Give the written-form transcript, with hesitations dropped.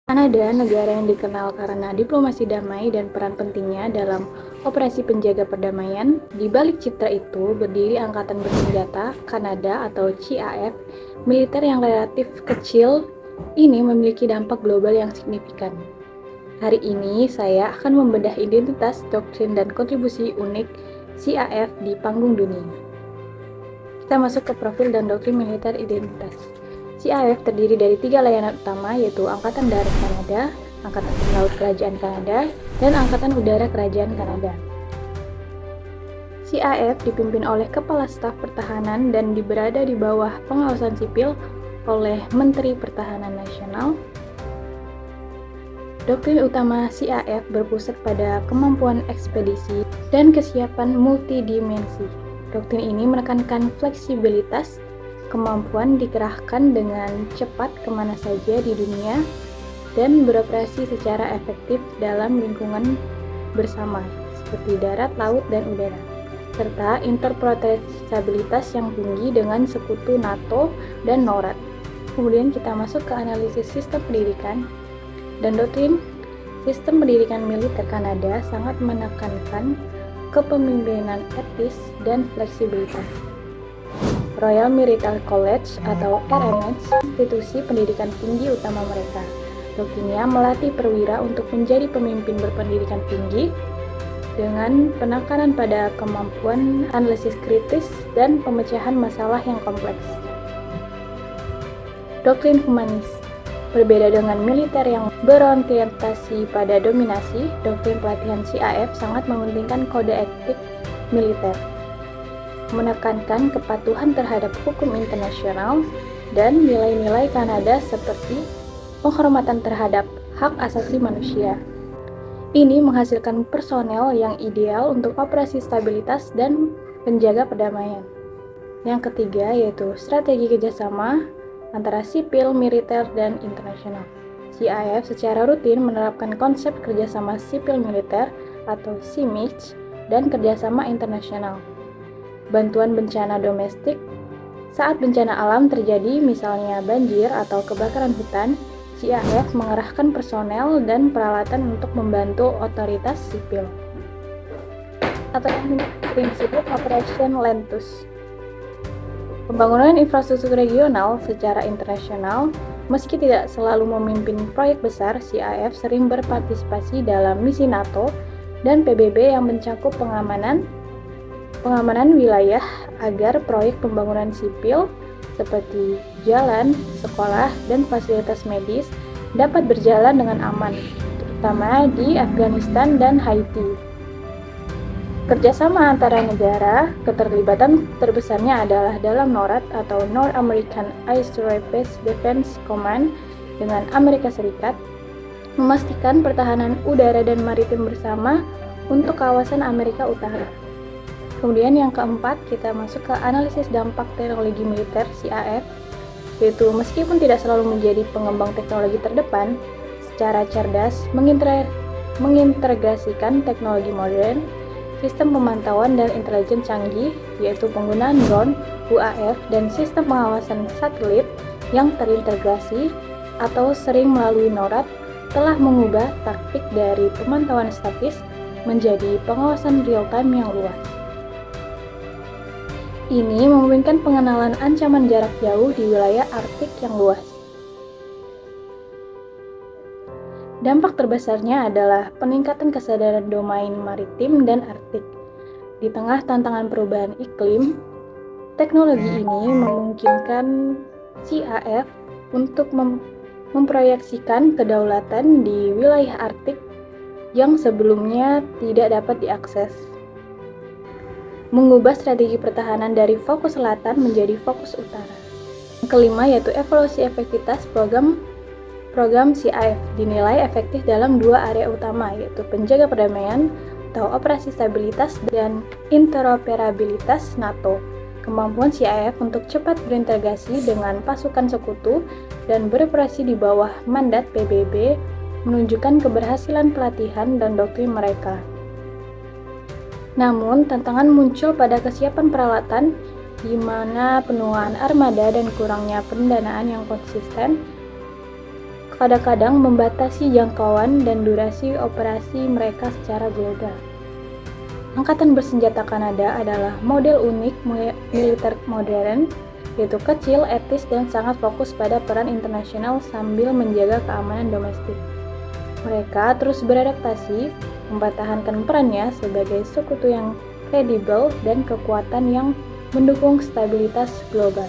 Kanada, negara yang dikenal karena diplomasi damai dan peran pentingnya dalam operasi penjaga perdamaian. Di balik citra itu berdiri Angkatan Bersenjata Kanada atau CAF, militer yang relatif kecil ini memiliki dampak global yang signifikan. Hari ini saya akan membedah identitas, doktrin, dan kontribusi unik CAF di panggung dunia. Kita masuk ke profil dan doktrin militer identitas. CAF terdiri dari 3 layanan utama, yaitu Angkatan Darat Kanada, Angkatan Laut Kerajaan Kanada, dan Angkatan Udara Kerajaan Kanada. CAF dipimpin oleh Kepala Staf Pertahanan dan berada di bawah pengawasan sipil oleh Menteri Pertahanan Nasional. Doktrin utama CAF berpusat pada kemampuan ekspedisi dan kesiapan multidimensi. Doktrin ini menekankan fleksibilitas, kemampuan dikerahkan dengan cepat kemana saja di dunia, dan beroperasi secara efektif dalam lingkungan bersama, seperti darat, laut, dan udara, serta interoperabilitas yang tinggi dengan sekutu NATO dan NORAD. Kemudian kita masuk ke analisis sistem pendidikan dan doktrin. Sistem pendidikan militer Kanada sangat menekankan kepemimpinan etis dan fleksibilitas. Royal Military College atau RMH, institusi pendidikan tinggi utama mereka. Doktrinnya melatih perwira untuk menjadi pemimpin berpendidikan tinggi dengan penekanan pada kemampuan analisis kritis dan pemecahan masalah yang kompleks. Doktrin humanis. Berbeda dengan militer yang berorientasi pada dominasi, doktrin pelatihan CAF sangat mementingkan kode etik militer, menekankan kepatuhan terhadap hukum internasional dan nilai-nilai Kanada seperti penghormatan terhadap hak asasi manusia. Ini menghasilkan personel yang ideal untuk operasi stabilitas dan penjaga perdamaian. Yang ketiga yaitu strategi kerjasama antara sipil, militer, dan internasional. CAF secara rutin menerapkan konsep kerjasama sipil-militer atau CIMIC dan kerjasama internasional. Bantuan bencana domestik. Saat bencana alam terjadi, misalnya banjir atau kebakaran hutan, CAF mengerahkan personel dan peralatan untuk membantu otoritas sipil. Atau yang disebut Operation Lentus. Pembangunan infrastruktur regional secara internasional. Meski tidak selalu memimpin proyek besar, CAF sering berpartisipasi dalam misi NATO dan PBB yang mencakup pengamanan wilayah agar proyek pembangunan sipil seperti jalan, sekolah, dan fasilitas medis dapat berjalan dengan aman, terutama di Afghanistan dan Haiti. Kerjasama antara negara, keterlibatan terbesarnya adalah dalam NORAD atau North American Air Surface Defense Command dengan Amerika Serikat, memastikan pertahanan udara dan maritim bersama untuk kawasan Amerika Utara. Kemudian yang keempat, kita masuk ke analisis dampak teknologi militer CAF, yaitu meskipun tidak selalu menjadi pengembang teknologi terdepan, secara cerdas mengintegrasikan teknologi modern, sistem pemantauan dan intelijen canggih, yaitu penggunaan drone, UAV, dan sistem pengawasan satelit yang terintegrasi atau sering melalui NORAD, telah mengubah taktik dari pemantauan statis menjadi pengawasan real-time yang luas. Ini memungkinkan pengenalan ancaman jarak jauh di wilayah Arktik yang luas. Dampak terbesarnya adalah peningkatan kesadaran domain maritim dan Arktik. Di tengah tantangan perubahan iklim, teknologi ini memungkinkan CAF untuk memproyeksikan kedaulatan di wilayah Arktik yang sebelumnya tidak dapat diakses. Mengubah strategi pertahanan dari fokus selatan menjadi fokus utara. Yang kelima yaitu evaluasi efektivitas program CAF dinilai efektif dalam dua area utama, yaitu penjaga perdamaian atau operasi stabilitas dan interoperabilitas NATO. Kemampuan CAF untuk cepat berintegrasi dengan pasukan sekutu dan beroperasi di bawah mandat PBB menunjukkan keberhasilan pelatihan dan doktrin mereka. Namun, tantangan muncul pada kesiapan peralatan, di mana penuaan armada dan kurangnya pendanaan yang konsisten. kadang-kadang membatasi jangkauan dan durasi operasi mereka secara global. Angkatan Bersenjata Kanada adalah model unik militer modern, yaitu kecil, etis, dan sangat fokus pada peran internasional sambil menjaga keamanan domestik. Mereka terus beradaptasi, mempertahankan perannya sebagai sekutu yang kredibel dan kekuatan yang mendukung stabilitas global.